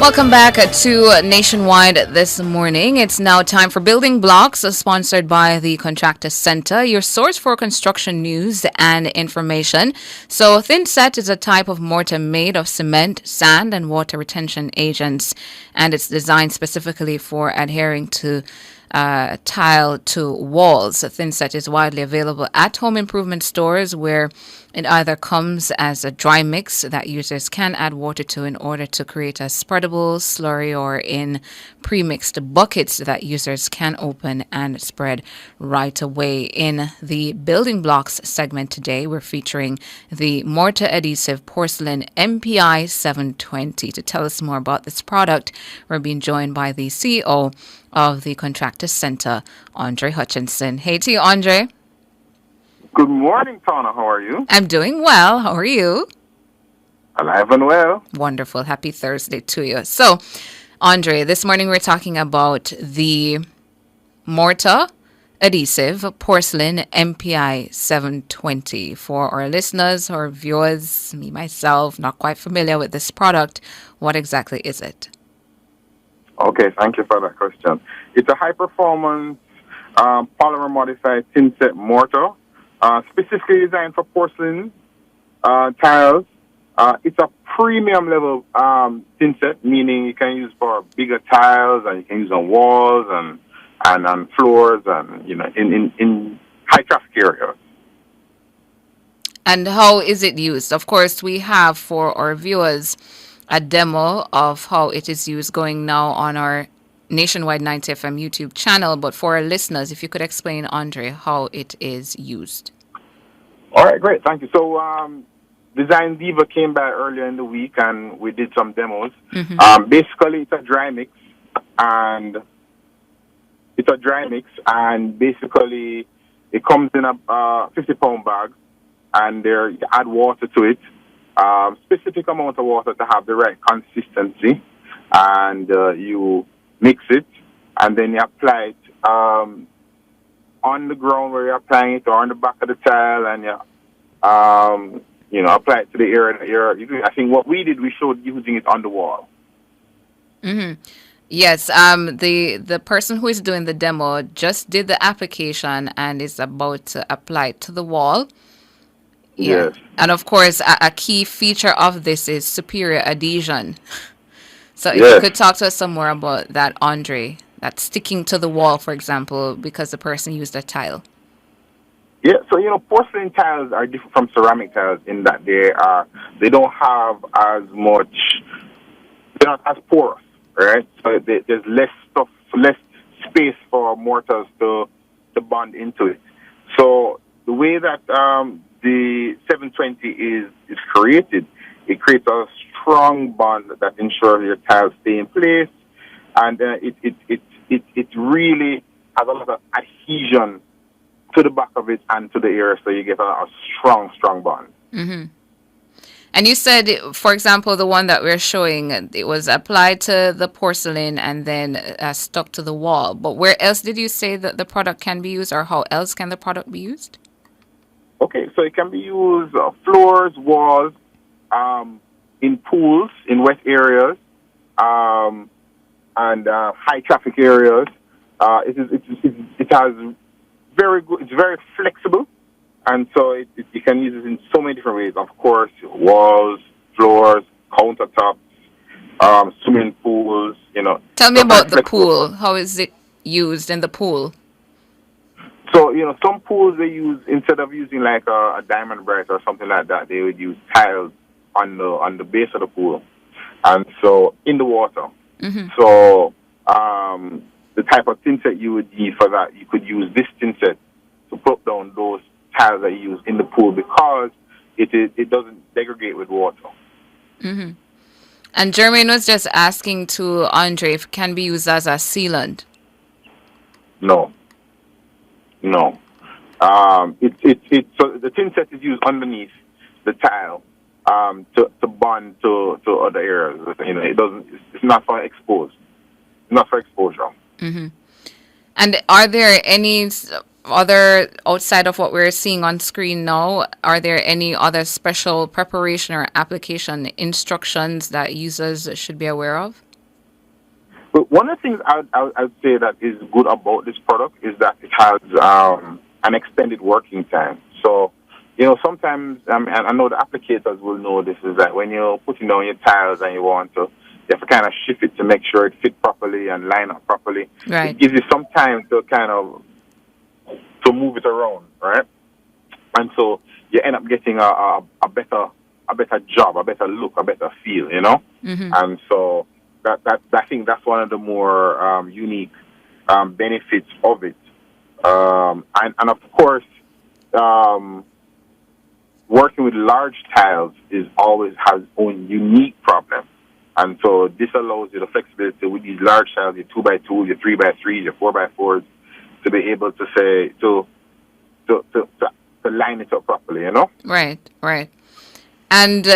Welcome back to Nationwide this morning. It's now time for Building Blocks, sponsored by the Contractor Centre, your source for construction news and information. So, thin set is a type of mortar made of cement, sand, and water retention agents, and it's designed specifically for adhering to tile to walls. A thin set is widely available at home improvement stores where it either comes as a dry mix that users can add water to in order to create a spreadable slurry, or in pre-mixed buckets that users can open and spread right away. In the building blocks segment today, we're featuring the mortar adhesive Porcelain MPI 720. To tell us more about this product, we're being joined by the CEO of the Contractor Centre, Andre Hutchinson. Hey to you, Andre. Good morning, Tana. How are you? I'm doing well. How are you? Alive and well. Wonderful. Happy Thursday to you. So, Andre, this morning we're talking about the mortar adhesive Porcelain MPI 720. For our listeners or viewers, me myself, not quite familiar with this product, what exactly is it? Okay, thank you for that question. It's a high-performance polymer modified thin set mortar, specifically designed for porcelain tiles. It's a premium level thin set, meaning you can use for bigger tiles, and you can use on walls and on floors, and in high traffic areas. And how is it used? Of course, we have for our viewers a demo of how it is used going now on our Nationwide 90 FM YouTube channel. But for our listeners, if you could explain, Andre, how it is used. All right, great. Thank you. So Design Diva came by earlier in the week, and we did some demos. Mm-hmm. Basically, it's a dry mix, and basically it comes in a 50-pound bag, and there you add water to it. Specific amount of water to have the right consistency, and you mix it, and then you apply it on the ground where you're applying it, or on the back of the tile, and you apply it to the area that you're doing. I think what we did, we showed using it on the wall. Mm-hmm. Yes, the person who is doing the demo just did the application and is about to apply it to the wall. Yeah. Yes. And of course, a key feature of this is superior adhesion. So if you Yes. could talk to us some more about that, Andre, that sticking to the wall, for example, because the person used a tile. Yeah, so porcelain tiles are different from ceramic tiles in that they don't have as much, they're not as porous, right? So there's less stuff, less space for mortars to bond into it. So the way that the 720 is created, it creates a strong bond that ensures your tiles stay in place, and it really has a lot of adhesion to the back of it and to the area, so you get a strong bond. Mm-hmm. And you said, for example, the one that we're showing, it was applied to the porcelain and then stuck to the wall. But where else did you say that the product can be used, or how else can the product be used? Okay, so it can be used floors, walls, in pools, in wet areas, and high traffic areas. It has very good. It's very flexible, and so you can use it in so many different ways. Of course, walls, floors, countertops, swimming pools. Tell me So very about the flexible. pool. How is it used in the pool? So some pools, they use, instead of using like a diamond bright or something like that, they would use tiles on the base of the pool, and so in the water. Mm-hmm. So the type of thin set you would need for that, you could use this thin set to put down those tiles that you use in the pool, because it doesn't degrade with water. Mm-hmm. And Jermaine was just asking to Andre if it can be used as a sealant. No. So the thin set is used underneath the tile to bond to other areas. It doesn't. It's not for not for exposure. Mm-hmm. And are there any other, outside of what we're seeing on screen now, are there any other special preparation or application instructions that users should be aware of? But one of the things I'd say that is good about this product is that it has an extended working time. So, sometimes, and I know the applicators will know this, is that when you're putting down your tiles and you have to kind of shift it to make sure it fits properly and line up properly. Right. It gives you some time to kind of to move it around, right? And so you end up getting a better job, a better look, a better feel, Mm-hmm. And so that I think that's one of the more unique benefits of it. And of course, working with large tiles always has its own unique problem. And so this allows you the flexibility with these large tiles, your 2x2, your 3x3s, your 4x4s, to be able to say to line it up properly, Right, right. And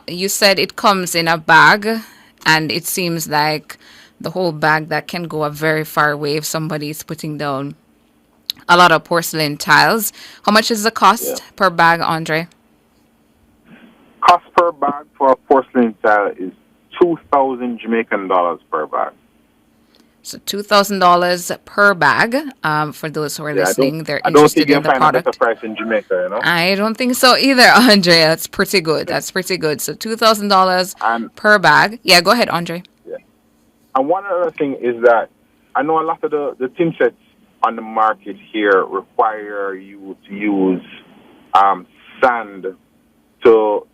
you said it comes in a bag, and it seems like the whole bag that can go a very far way if somebody is putting down a lot of porcelain tiles. How much is the Yeah. cost per bag, Andre? Cost per bag for a porcelain tile is 2,000 Jamaican dollars per bag. So $2,000 per bag. For those who are Yeah, listening, they're I don't think interested you in can the find a better product. price in Jamaica. I don't think so either, Andre. That's pretty good. That's pretty good. So $2,000 And per bag. Yeah, go ahead, Andre. yeah. And one other thing is that I know a lot of the tin sets on the market here require you to use sand so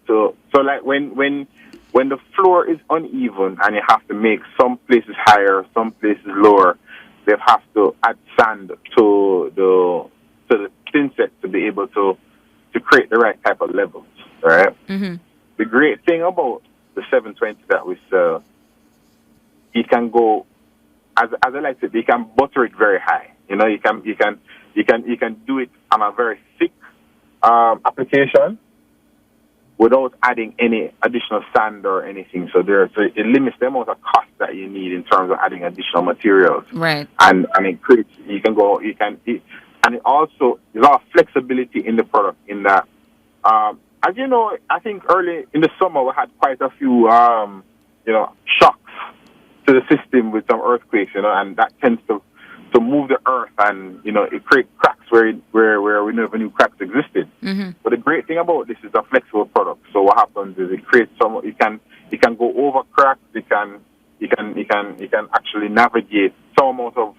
like when the floor is uneven and you have to make some places higher, some places lower, they have to add sand to the thin set to be able to create the right type of levels, right? Mm-hmm. The great thing about the 720 that we sell, you can go as I like to, you can butter it very high. You can do it on a very thick application without adding any additional sand or anything. So it limits the amount of cost that you need in terms of adding additional materials. Right. And it creates, and it also, there's a lot of flexibility in the product in that, as you know, I think early in the summer we had quite a few, shocks to the system with some earthquakes, and that tends to move the earth and, it creates cracks where we never knew cracks existed. Mm-hmm. But the great thing about this is a flexible product. So what happens is it creates you can go over cracks, you can actually navigate some amount of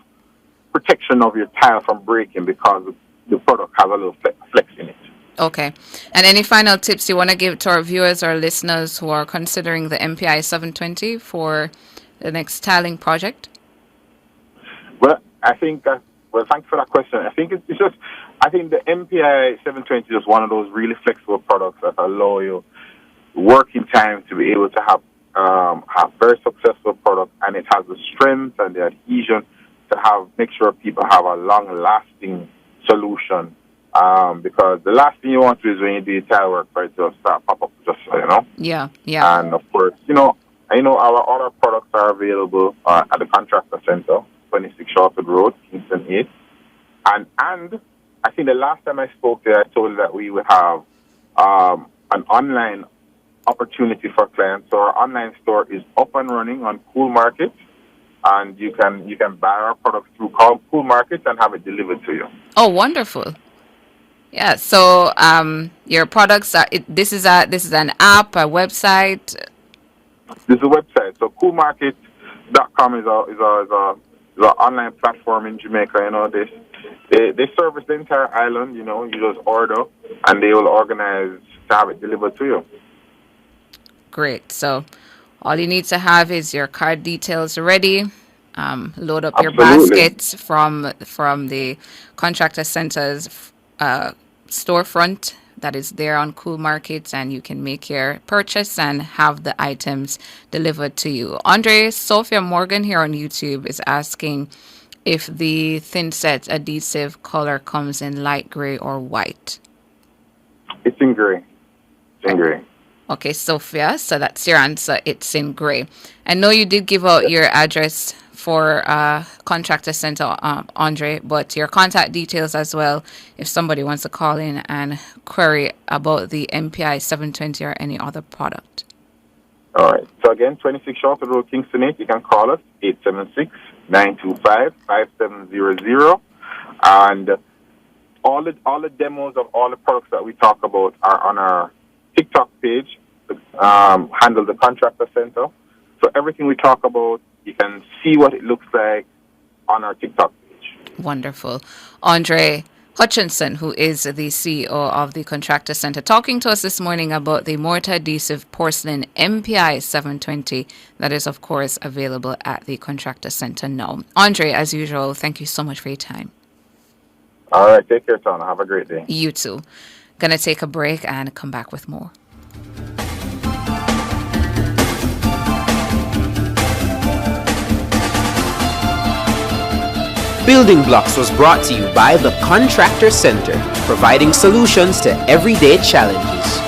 protection of your tile from breaking because the product has a little flex in it. Okay. And any final tips you want to give to our viewers or listeners who are considering the MPI 720 for the next tiling project? Well, I think thanks for that question. I think I think the MPI 720 is just one of those really flexible products that allow you working time to be able to have very successful product, and it has the strength and the adhesion to make sure people have a long-lasting solution. Because the last thing you want to do is when you do your tile work, right, to start pop up just Yeah, yeah. And of course, I know our other products are available at the Contractor Centre, 26 Shortwood Road, Kingston 8. And I think the last time I spoke there, I told you that we would have an online opportunity for clients. So our online store is up and running on Cool Market, and you can buy our products through Cool Market and have it delivered to you. Oh, wonderful. Yeah, so your products are this is an app, a website. This is a website. So coolmarket.com is a online platform in Jamaica. They service the entire island. You just order and they will organize to have it delivered to you. Great. So all you need to have is your card details ready. Load up your Absolutely. baskets from the Contractor Center's storefront that is there on Cool Markets, and you can make your purchase and have the items delivered to you. Andre Sophia Morgan here on YouTube is asking if the thin set adhesive color comes in light gray or white. It's in gray. It's in gray. Okay, Sophia, so that's your answer. It's in gray. I know you did give out your address for Contractor Center, Andre, but your contact details as well if somebody wants to call in and query about the MPI 720 or any other product. All right. So again, 26 Charlotte Road, Kingston 8. You can call us 876-925-5700. And all the demos of all the products that we talk about are on our TikTok page, handle the Contractor Centre. So everything we talk about, you can see what it looks like on our TikTok page. Wonderful. Andre Hutchinson, who is the CEO of the Contractor Centre, talking to us this morning about the mortar adhesive porcelain MPI 720 that is, of course, available at the Contractor Centre now. Andre, as usual, thank you so much for your time. All right. Take care, Tana. Have a great day. You too. Gonna take a break and come back with more. Building Blocks was brought to you by the Contractor Centre, providing solutions to everyday challenges.